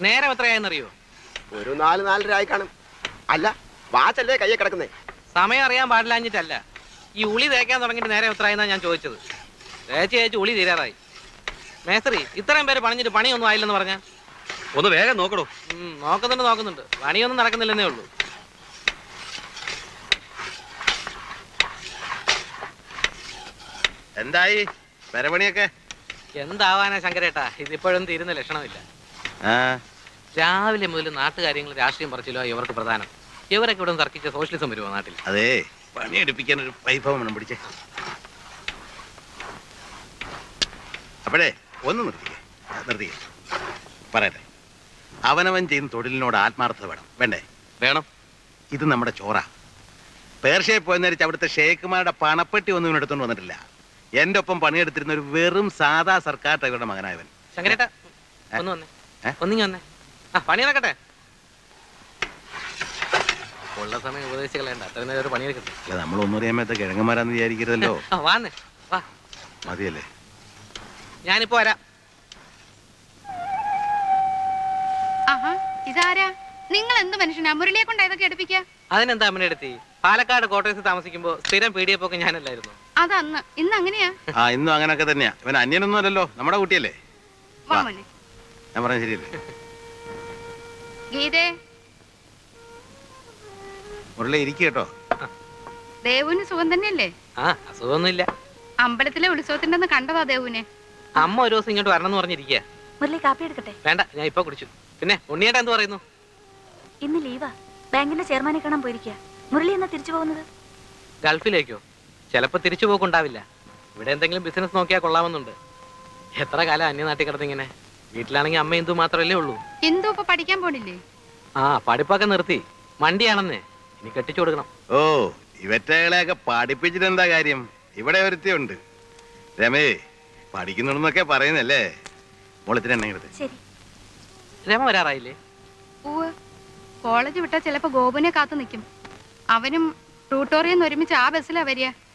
നേരം എത്രയായെന്നറിയോ? ഒരു 4-4:30 ആയി കാണും. അല്ല, വാച്ചല്ലേ കയ്യെ കിടക്കുന്നേ? സമയം അറിയാൻ പാടില്ലാഞ്ഞിട്ടല്ല. ഈ ഉളി തേക്കാൻ തുടങ്ങിയിട്ട് നേരം എത്രയായെന്നാ ഞാൻ ചോദിച്ചത്. തേച്ച് ഉളി തീരാറായി. മേസ്ത്രി, ഇത്രയും പേര് പണിഞ്ഞിട്ട് പണിയൊന്നും ആയില്ലെന്ന് പറഞ്ഞാൽ ഒന്ന് വേഗം നോക്കണോ? നോക്കുന്നുണ്ട്. പണിയൊന്നും നടക്കുന്നില്ലെന്നേ ഉള്ളൂ. എന്തായി പെരപണിയൊക്കെ? എന്താവാനാ ശങ്കരേട്ടാ, ഇതിപ്പോഴും തീരുന്ന ലക്ഷണമില്ല. രാവിലെ മുതൽ നാട്ടുകാര്യങ്ങൾ രാഷ്ട്രീയം പറിച്ചില്ലോ ഇവർക്ക് പ്രധാനം. ഇവരൊക്കെ ഇവിടെ തർക്കിച്ച സോഷ്യലിസം വരുമോ നാട്ടിൽ? അതെ, പണിയെടുപ്പിക്കാൻ ഒരു വൈഭവം വേണം. പിടിച്ചേ. അപ്പോഴേ ഒന്ന് നിർത്തിക്കേ. പറയട്ടെ, അവനവൻ ചെയ്യുന്ന തൊഴിലിനോട് ആത്മാർത്ഥത വേണ്ടേ? വേണം. ഇത് നമ്മുടെ ചോറാ. പേർഷ്യയിൽ പോയെന്നരിച്ച് അവിടുത്തെ ഷേഖുമാരുടെ പണപ്പെട്ടി ഒന്നും ഇവനെടുത്തോണ്ട് വന്നിട്ടില്ല. എന്റെ ഒപ്പം പണിയെടുത്തിരുന്ന ഒരു വെറും സാധാ സർക്കാർ ഡ്രൈവറുടെ മകനായവൻ. ശങ്കരേട്ടാ, ഒന്നിങ്ങി വന്നേ. പണി നടക്കട്ടെ. ഉള്ള സമയം ഉപദേശികളേണ്ട. അത്ര നേരം ഒരു പണിയെടുക്കട്ടെ. അല്ല, നമ്മളൊന്നും അറിയാമത്തെ കിഴങ്ങന്മാരാന്ന് വിചാരിക്കരുതല്ലോ. വാ മതിയല്ലേ? ഞാനിപ്പോ വരാം. ഇതാരാ? നിങ്ങൾ എന്ത് മനുഷ്യനാ? മുരളിയെ കൊണ്ട് ഇതൊക്കെ എടുപ്പിക്ക. അതിനെന്താ അമ്മനെ എടുത്തി? പാലക്കാട് കോട്ടയത്ത് താമസിക്കുമ്പോ സ്ഥിരം പീഡിയപ്പൊക്കെ ഞാനല്ലായിരുന്നു. അതന്ന്. ഇന്ന് അങ്ങനെയാ? ഇന്നും അങ്ങനൊക്കെ തന്നെയാ. ഇവൻ അന്യനൊന്നും അല്ലല്ലോ, നമ്മുടെ കുട്ടിയല്ലേ. ഞാൻ പറഞ്ഞ ശരിയല്ലേ? ഗീതേ, മുരളി ഇരിക്കുക കേട്ടോ. ദേവുവിന് സുഖം തന്നെയല്ലേ? അസുഖമൊന്നുമില്ല. അമ്പലത്തിലെ ഉത്സവത്തിന്റെ കണ്ടതാ ദേവുവിനെ. അമ്മ ഒരു ദിവസം ഇങ്ങോട്ട് വരണം എന്ന് പറഞ്ഞിരിക്കുക. മുരളി കാപ്പി എടുക്കട്ടെ? വേണ്ട, ഞാൻ ഇപ്പൊ കുടിച്ചു. പിന്നെ ഉണ്ണിയേട്ടാ എന്ത് പറയുന്നു? ഇന്ന് ലീവാ. ബാങ്കിന്റെ ചെയർമാനെ കാണാൻ പോയിരിക്കുക. മുരളി എന്നാ തിരിച്ചു പോകുന്നത്? ഗൾഫിലേക്കോ? ചിലപ്പോ തിരിച്ചു പോക്കുണ്ടാവില്ല. ഇവിടെ എന്തെങ്കിലും ബിസിനസ് നോക്കിയാൽ കൊള്ളാമെന്നുണ്ട്. എത്ര കാലം അന്യനാട്ടിൽ കിടന്നിങ്ങനെ. വീട്ടിലാണെങ്കിൽ അമ്മ ഇന്ദു മാത്രമല്ലേ ഉള്ളൂ. ഇന്ദു ഇപ്പൊ പഠിക്കാൻ പോണില്ലേ? പഠിപ്പൊക്കെ നിർത്തി. മണ്ടിയാണെന്നേ. ഇനി കെട്ടിച്ചു കൊടുക്കണം. ഓ, ഇവറ്റകളെയൊക്കെ പഠിപ്പിച്ചിട്ട് എന്താ കാര്യം? ഇവിടെ ഒരുത്തിയുണ്ട്, രമേ. പഠിക്കുന്നുണ്ടെന്നൊക്കെ പറയുന്നല്ലേ. മോളത്തിന് എണ്ണ എടുത്ത്. ശരി. രമ വരാറായില്ലേ? കോളേജ് വിട്ടാ ചിലപ്പോ ഗോപുനെ കാത്തു നിൽക്കും. അവനും ട്യൂട്ടോറിയെന്ന് ഒരുമിച്ച് ആ ബസ്സിലാ വരിക.